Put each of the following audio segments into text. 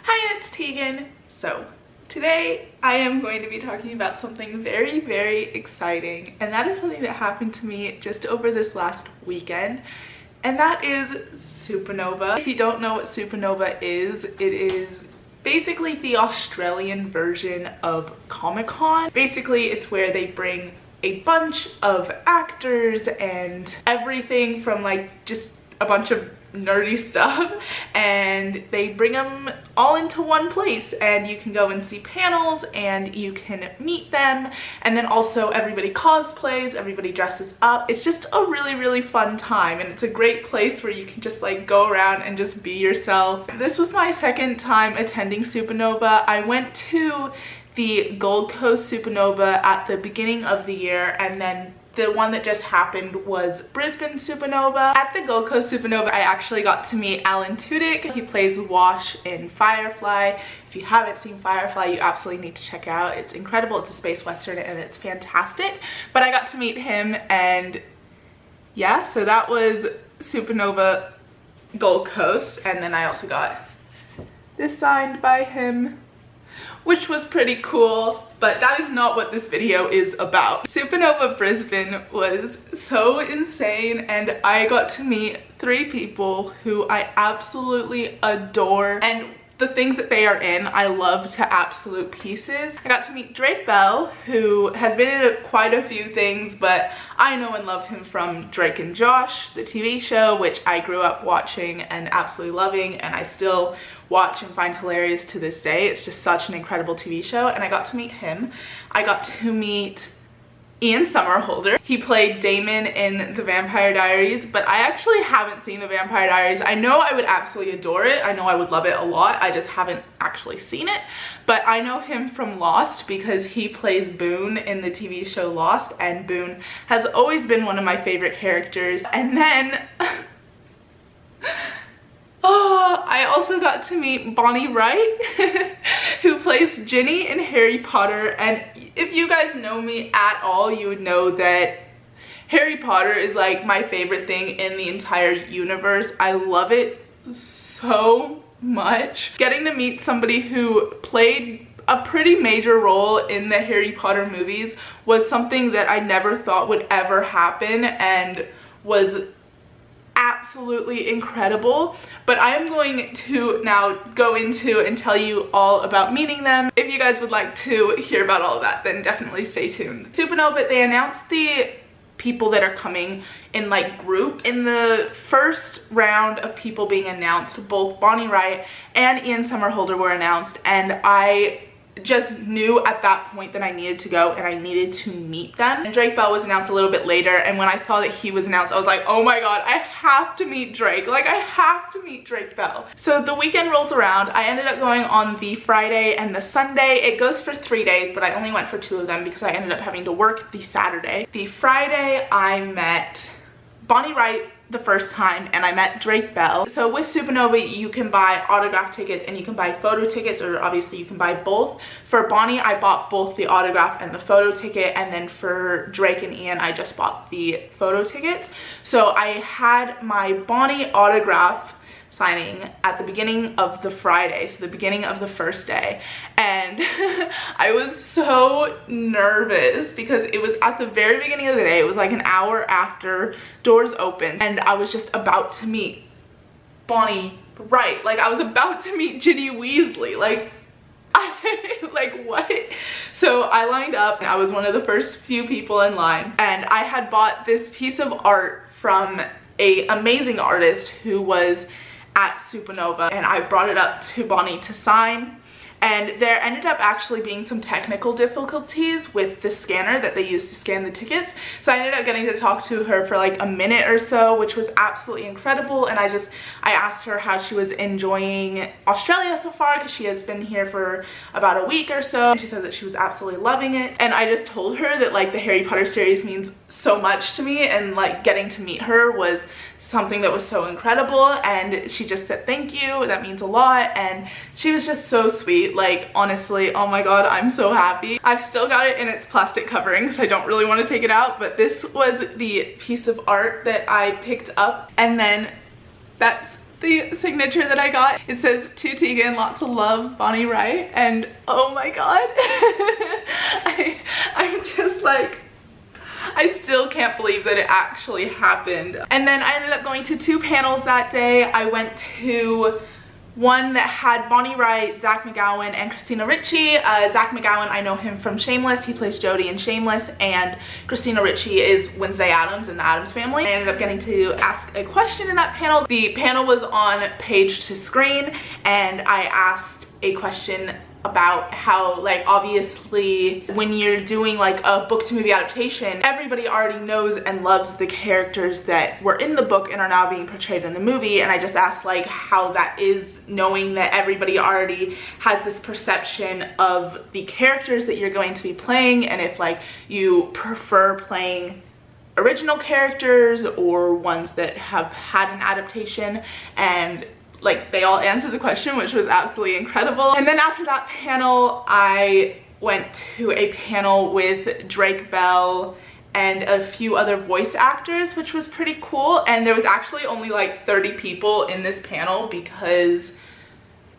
Hi, it's Tegan. So today I am going to be talking about something very, very exciting, and that is something that happened to me just over this last weekend, and that is Supanova. If you don't know what Supanova is, it is basically the Australian version of Comic Con. Basically, it's where they bring a bunch of actors and everything from like just a bunch of nerdy stuff, and they bring them all into one place, and you can go and see panels and you can meet them, and then also everybody cosplays, everybody dresses up. It's just a really, really fun time, and it's a great place where you can just like go around and just be yourself. This was my second time attending Supanova. I went to the Gold Coast Supanova at the beginning of the year, and then the one that just happened was Brisbane Supanova. At the Gold Coast Supanova, I actually got to meet Alan Tudyk. He plays Wash in Firefly. If you haven't seen Firefly, you absolutely need to check it out. It's incredible. It's a space western and it's fantastic. But I got to meet him, and yeah, so that was Supanova Gold Coast. And then I also got this signed by him, which was pretty cool, but that is not what this video is about. Supanova Brisbane was so insane, and I got to meet 3 people who I absolutely adore, and the things that they are in, I love to absolute pieces. I got to meet Drake Bell, who has been in quite a few things, but I know and loved him from Drake and Josh, the TV show, which I grew up watching and absolutely loving, and I still watch and find hilarious to this day. It's just such an incredible TV show, and I got to meet him. I got to meet Somerhalder. He played Damon in The Vampire Diaries, but I actually haven't seen The Vampire Diaries. I know I would absolutely adore it. I know I would love it a lot. I just haven't actually seen it. But I know him from Lost because he plays Boone in the TV show Lost, and Boone has always been one of my favorite characters. And then I also got to meet Bonnie Wright, who plays Ginny in Harry Potter. And if you guys know me at all, you would know that Harry Potter is like my favorite thing in the entire universe. I love it so much. Getting to meet somebody who played a pretty major role in the Harry Potter movies was something that I never thought would ever happen, and was absolutely incredible. But I am going to now go into and tell you all about meeting them. If you guys would like to hear about all of that, then definitely stay tuned. Supanova, they announced the people that are coming in like groups. In the first round of people being announced, both Bonnie Wright and Somerhalder were announced, and I just knew at that point that I needed to go and I needed to meet them. And Drake Bell was announced a little bit later, and when I saw that he was announced, I was like, oh my god, I have to meet Drake. Like, I have to meet Drake Bell. So the weekend rolls around. I ended up going on the Friday and the Sunday. It goes for 3 days, but I only went for 2 of them because I ended up having to work the Saturday. The Friday, I met Bonnie Wright the first time, and I met Drake Bell. So with Supanova, you can buy autograph tickets and you can buy photo tickets, or obviously you can buy both. For Bonnie, I bought both the autograph and the photo ticket, and then for Drake and Ian, I just bought the photo tickets. So I had my Bonnie autograph signing at the beginning of the Friday, so the beginning of the first day, and I was so nervous because it was at the very beginning of the day. It was like an hour after doors opened, and I was just about to meet Bonnie Wright. Like, I was about to meet Ginny Weasley. Like, like what? So I lined up, and I was one of the first few people in line, and I had bought this piece of art from an amazing artist who was at Supanova, and I brought it up to Bonnie to sign. And there ended up actually being some technical difficulties with the scanner that they used to scan the tickets. So I ended up getting to talk to her for like a minute or so, which was absolutely incredible. And I asked her how she was enjoying Australia so far, because she has been here for about a week or so. And she said that she was absolutely loving it. And I just told her that like the Harry Potter series means so much to me, and like getting to meet her was something that was so incredible. And she just said thank you, that means a lot, and she was just so sweet. Like, honestly, oh my god, I'm so happy. I've still got it in its plastic covering, so I don't really want to take it out, but this was the piece of art that I picked up, and then that's the signature that I got. It says, "To Tegan, lots of love, Bonnie Wright." And oh my god. I'm just like, I still can't believe that it actually happened. And then I ended up going to 2 panels that day. I went to one that had Bonnie Wright, Zach McGowan, and Christina Ricci. Zach McGowan, I know him from Shameless. He plays Jody in Shameless, and Christina Ricci is Wednesday Addams in the Addams Family. I ended up getting to ask a question in that panel. The panel was on page to screen, and I asked a question about how, like, obviously when you're doing like a book to movie adaptation, everybody already knows and loves the characters that were in the book and are now being portrayed in the movie. And I just asked like how that is, knowing that everybody already has this perception of the characters that you're going to be playing, and if like you prefer playing original characters or ones that have had an adaptation. And like, they all answered the question, which was absolutely incredible. And then after that panel, I went to a panel with Drake Bell and a few other voice actors, which was pretty cool. And there was actually only like 30 people in this panel because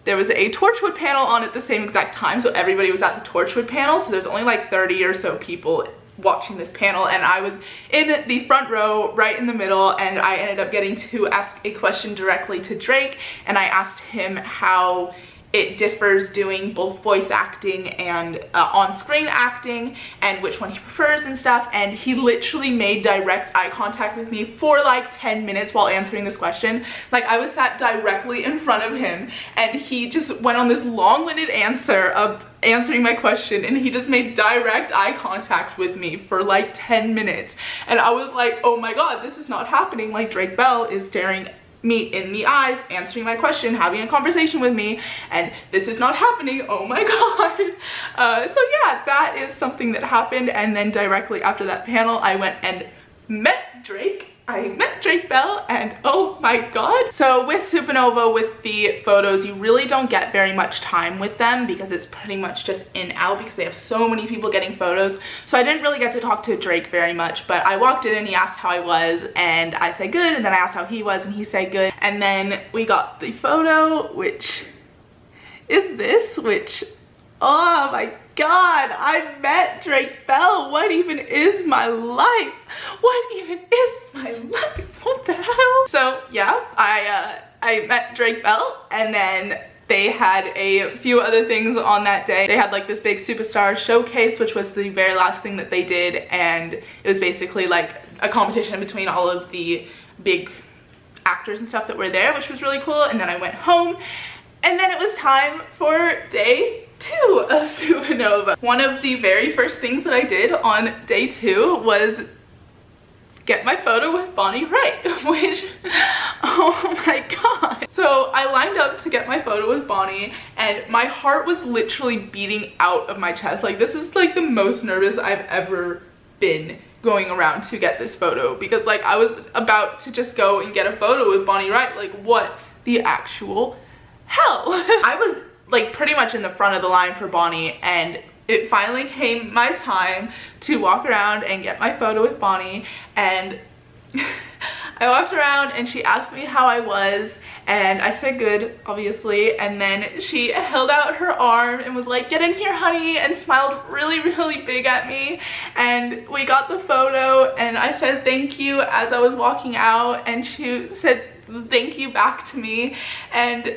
there was a Torchwood panel on at the same exact time, so everybody was at the Torchwood panel, so there's only like 30 or so people watching this panel, and I was in the front row right in the middle, and I ended up getting to ask a question directly to Drake, and I asked him how it differs doing both voice acting and on-screen acting, and which one he prefers and stuff. And he literally made direct eye contact with me for like 10 minutes while answering this question. Like, I was sat directly in front of him, and he just went on this long-winded answer of answering my question, and he just made direct eye contact with me for like 10 minutes. And I was like, oh my god, this is not happening. Like, Drake Bell is staring me in the eyes, answering my question, having a conversation with me, and this is not happening. Oh my god. So yeah, that is something that happened. And then directly after that panel, I went and met Drake. I met Drake Bell, and oh my god. So with Supanova, with the photos, you really don't get very much time with them because it's pretty much just in out because they have so many people getting photos. So I didn't really get to talk to Drake very much, but I walked in and he asked how I was, and I said good, and then I asked how he was and he said good. And then we got the photo, which is this, which, oh my god, I met Drake Bell. What even is my life? What even is my life? What the hell? So yeah, I met Drake Bell, and then they had a few other things on that day. They had like this big superstar showcase, which was the very last thing that they did, and it was basically like a competition between all of the big actors and stuff that were there, which was really cool. And then I went home, and then it was time for day 2 of Supanova. One of the very first things that I did on day 2 was get my photo with Bonnie Wright, which, oh my god. So I lined up to get my photo with Bonnie, and my heart was literally beating out of my chest. Like, this is like the most nervous I've ever been going around to get this photo, because like I was about to just go and get a photo with Bonnie Wright. Like, what the actual hell? I was like pretty much in the front of the line for Bonnie, and it finally came my time to walk around and get my photo with Bonnie. And I walked around and she asked me how I was, and I said good, obviously. And then she held out her arm and was like, get in here, honey, and smiled really, really big at me. And we got the photo, and I said thank you as I was walking out, and she said thank you back to me. And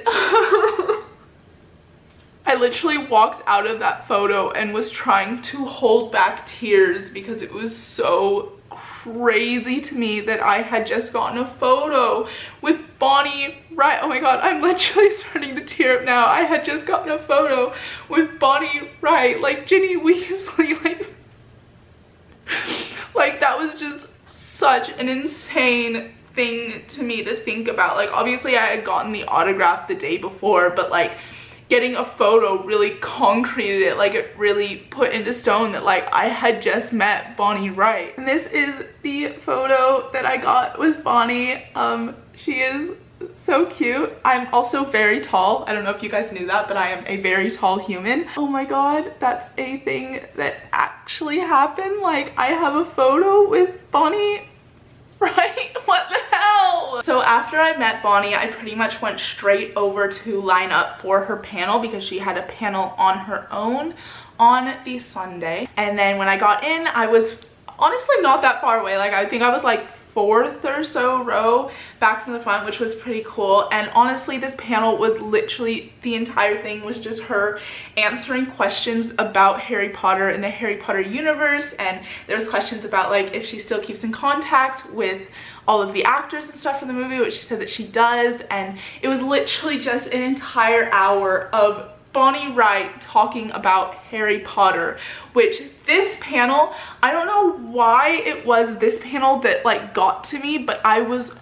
I literally walked out of that photo and was trying to hold back tears because it was so crazy to me that I had just gotten a photo with Bonnie Wright. Oh my god, I'm literally starting to tear up now. I had just gotten a photo with Bonnie Wright, like Ginny Weasley. Like that was just such an insane thing to me to think about. Like, obviously I had gotten the autograph the day before, but like getting a photo really concreted it. Like, it really put into stone that like I had just met Bonnie Wright. And this is the photo that I got with Bonnie. She is so cute. I'm also very tall. I don't know if you guys knew that, but I am a very tall human. Oh my god, that's a thing that actually happened. Like, I have a photo with Bonnie Wright. What the hell? no! So after I met Bonnie, I pretty much went straight over to line up for her panel because she had a panel on her own on the Sunday. And then when I got in, I was honestly not that far away. Like, I think I was like 4th or so row back from the front, which was pretty cool. And honestly, this panel was literally, the entire thing was just her answering questions about Harry Potter and the Harry Potter universe. And there was questions about like if she still keeps in contact with all of the actors and stuff from the movie, which she said that she does. And it was literally just an entire hour of Bonnie Wright talking about Harry Potter, which this panel, I don't know why it was this panel that like got to me, but I was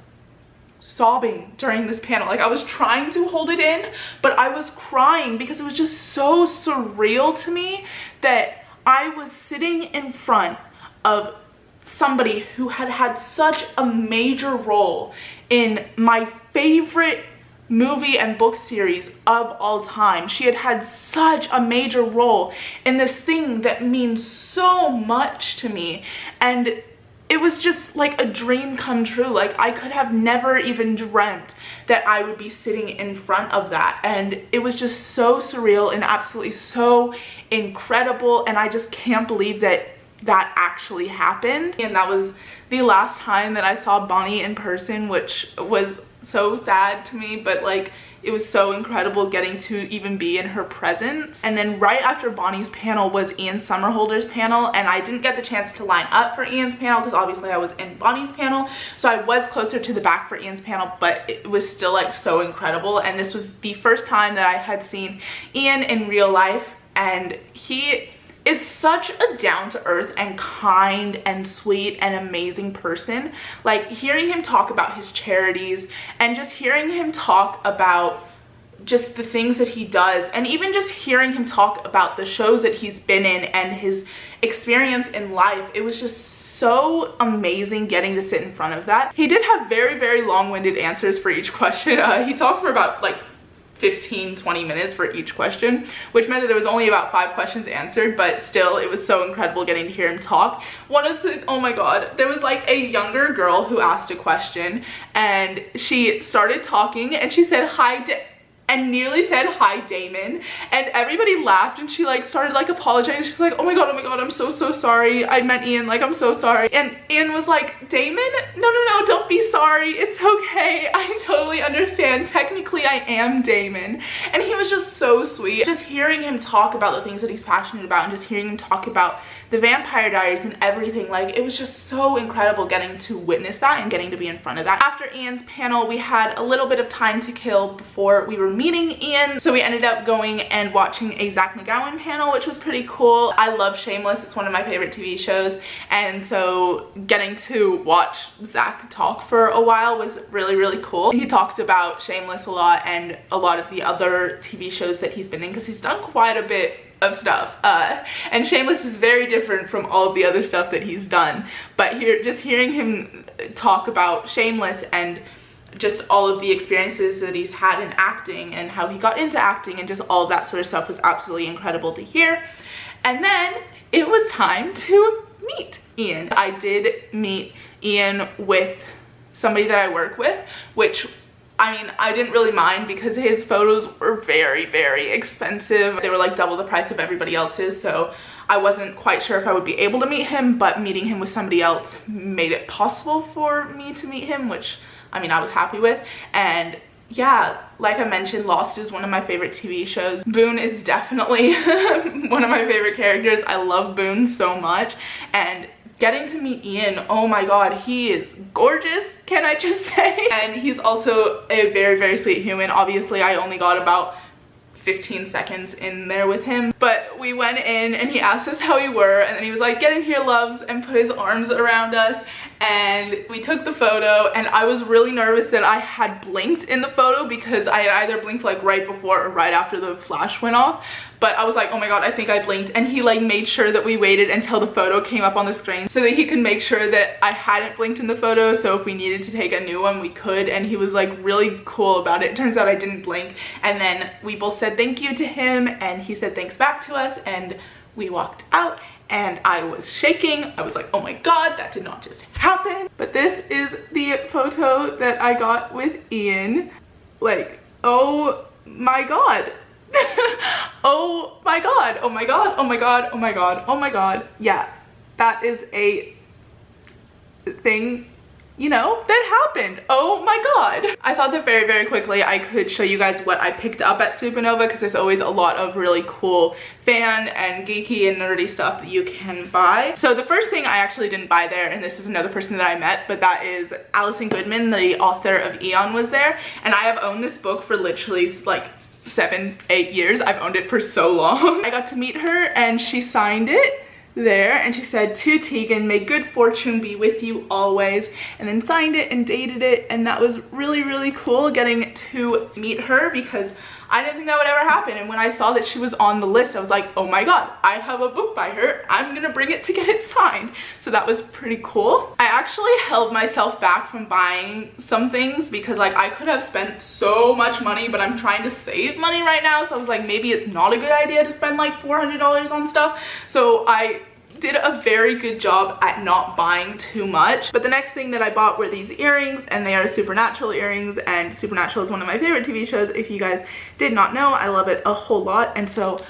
sobbing during this panel. Like, I was trying to hold it in, but I was crying because it was just so surreal to me that I was sitting in front of somebody who had had such a major role in my favorite movie and book series of all time. She had had such a major role in this thing that means so much to me, and it was just like a dream come true. Like, I could have never even dreamt that I would be sitting in front of that, and it was just so surreal and absolutely so incredible, and I just can't believe that that actually happened. And that was the last time that I saw Bonnie in person, which was so sad to me, but like it was so incredible getting to even be in her presence. And then right after Bonnie's panel was Ian Somerhalder's panel, and I didn't get the chance to line up for Ian's panel because obviously I was in Bonnie's panel, so I was closer to the back for Ian's panel, but it was still like so incredible. And this was the first time that I had seen Ian in real life, and he is such a down-to-earth and kind and sweet and amazing person. Like, hearing him talk about his charities and just hearing him talk about just the things that he does, and even just hearing him talk about the shows that he's been in and his experience in life, it was just so amazing getting to sit in front of that. He did have very, very long-winded answers for each question. He talked for about like 15-20 minutes for each question, which meant that there was only about 5 questions answered, but still it was so incredible getting to hear him talk. One of the, oh my god, there was like a younger girl who asked a question, and she started talking and she said hi and nearly said hi Damon, and everybody laughed, and she like started like apologizing. She's like, oh my god, I'm so sorry, I met Ian, like I'm so sorry. And Ian was like, Damon, no, don't be sorry, it's okay, I totally understand, technically I am Damon. And he was just so sweet. Just hearing him talk about the things that he's passionate about, and just hearing him talk about the Vampire Diaries and everything, like it was just so incredible getting to witness that and getting to be in front of that. After Ian's panel, we had a little bit of time to kill before we were meeting Ian, so we ended up going and watching a Zach McGowan panel, which was pretty cool. I love Shameless, it's one of my favorite TV shows, and so getting to watch Zach talk for a while was really, really cool. He talked about Shameless a lot and a lot of the other TV shows that he's been in, because he's done quite a bit of stuff, and Shameless is very different from all of the other stuff that he's done, but just hearing him talk about Shameless and just all of the experiences that he's had in acting and how he got into acting and just all of that sort of stuff was absolutely incredible to hear. And then it was time to meet Ian. I did meet Ian with somebody that I work with, which, I mean, I didn't really mind because his photos were very, very expensive. They were like double the price of everybody else's, so I wasn't quite sure if I would be able to meet him, but meeting him with somebody else made it possible for me to meet him, which, I mean, I was happy with. And yeah, like I mentioned, Lost is one of my favorite TV shows. Boone is definitely one of my favorite characters. I love Boone so much, and getting to meet Ian, oh my god, he is gorgeous, can I just say? And he's also a very, very sweet human. Obviously, I only got about 15 seconds in there with him, but we went in and he asked us how we were, and then he was like, get in here, loves, and put his arms around us, and we took the photo. And I was really nervous that I had blinked in the photo because I had either blinked like right before or right after the flash went off, but I was like, oh my god, I think I blinked. And he like made sure that we waited until the photo came up on the screen so that he could make sure that I hadn't blinked in the photo, so if we needed to take a new one we could. And he was like really cool about it. It turns out I didn't blink, and then we both said thank you to him and he said thanks back to us, and we walked out and I was shaking. I was like, oh my god, that did not just happen. But this is the photo that I got with Ian. Like, oh my god. Oh my god, oh my god, oh my god, oh my god, oh my god. Yeah, that is a thing, you know, that happened. Oh my god. I thought that very quickly I could show you guys what I picked up at Supanova, because there's always a lot of really cool fan and geeky and nerdy stuff that you can buy. So the first thing I actually didn't buy there, and this is another person that I met, but that is Alison Goodman, the author of Eon, was there. And I have owned this book for literally like 7-8 years. I've owned it for so long. I got to meet her and she signed it there, and she said, "To Tegan, may good fortune be with you always," and then signed it and dated it. And that was really cool getting to meet her, because I didn't think that would ever happen. And when I saw that she was on the list, I was like, oh my god, I have a book by her, I'm gonna bring it to get it signed. So that was pretty cool. I actually held myself back from buying some things because like I could have spent so much money, but I'm trying to save money right now. So I was like, maybe it's not a good idea to spend like $400 on stuff. So I did a very good job at not buying too much. But the next thing that I bought were these earrings, and they are Supernatural earrings, and Supernatural is one of my favorite TV shows. If you guys did not know, I love it a whole lot, and so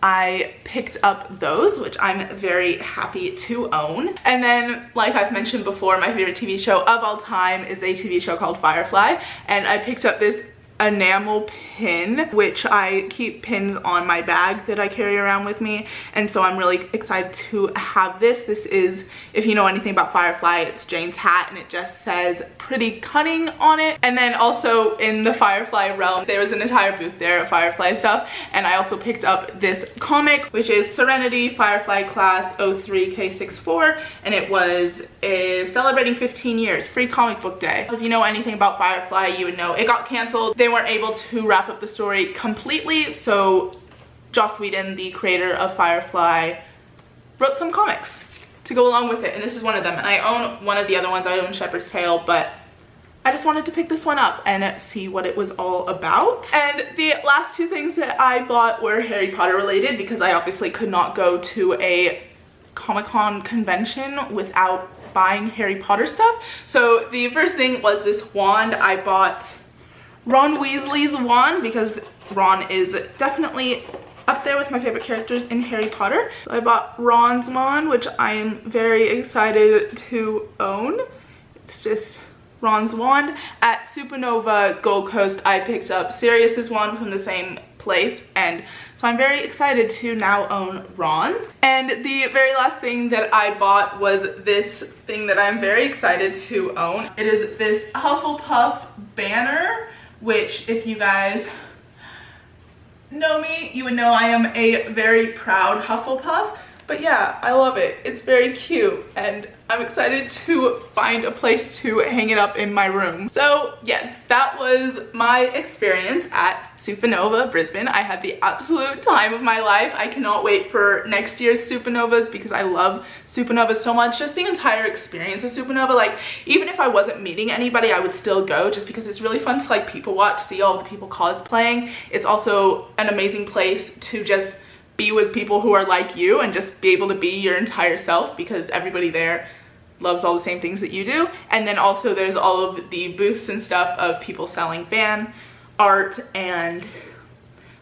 I picked up those, which I'm very happy to own. And then, like I've mentioned before, my favorite TV show of all time is a TV show called Firefly, and I picked up this enamel pin, which I keep pins on my bag that I carry around with me, and so I'm really excited to have this. This is, if you know anything about Firefly, it's Jane's hat, and it just says "pretty cunning" on it. And then also in the Firefly realm, there was an entire booth there of Firefly stuff, and I also picked up this comic, which is Serenity Firefly Class 03K64, and it was celebrating 15 years, free comic book day. If you know anything about Firefly, you would know it got canceled. They weren't able to wrap up the story completely, so Joss Whedon, the creator of Firefly, wrote some comics to go along with it, and this is one of them. And I own one of the other ones. I own Shepherd's Tale, but I just wanted to pick this one up and see what it was all about. And the last two things that I bought were Harry Potter related, because I obviously could not go to a Comic Con convention without buying Harry Potter stuff. So the first thing was this wand. I bought Ron Weasley's wand because Ron is definitely up there with my favorite characters in Harry Potter. So I bought Ron's wand, which I am very excited to own. It's just Ron's wand. At Supanova Gold Coast, I picked up Sirius's wand from the same place, and so I'm very excited to now own Ron's. And the very last thing that I bought was this thing that I'm very excited to own. It is this Hufflepuff banner, which if you guys know me, you would know I am a very proud Hufflepuff. But yeah, I love it. It's very cute, and I'm excited to find a place to hang it up in my room. So yes, that was my experience at Supanova Brisbane. I had the absolute time of my life. I cannot wait for next year's Supanovas because I love Supanovas so much. Just the entire experience of Supanova, like even if I wasn't meeting anybody, I would still go just because it's really fun to like people watch, see all the people cosplaying. It's also an amazing place to just be with people who are like you and just be able to be your entire self, because everybody there loves all the same things that you do. And then also there's all of the booths and stuff of people selling fan art and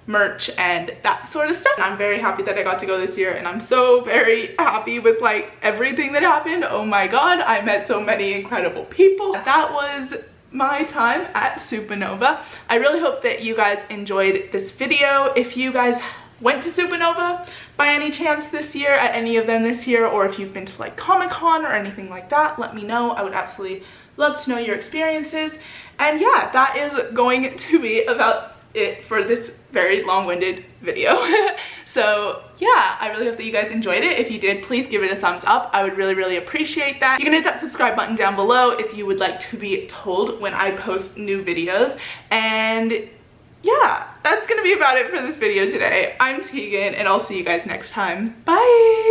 merch and that sort of stuff. And I'm very happy that I got to go this year, and I'm so very happy with like everything that happened. Oh my god, I met so many incredible people. That was my time at Supanova. I really hope that you guys enjoyed this video. If you guys went to Supanova by any chance this year, at any of them this year, or if you've been to like Comic Con or anything like that, let me know. I would absolutely love to know your experiences. And yeah, that is going to be about it for this very long-winded video. So yeah, I really hope that you guys enjoyed it. If you did, please give it a thumbs up. I would really appreciate that. You can hit that subscribe button down below if you would like to be told when I post new videos. And yeah, that's gonna be about it for this video today. I'm Tegan, and I'll see you guys next time. Bye!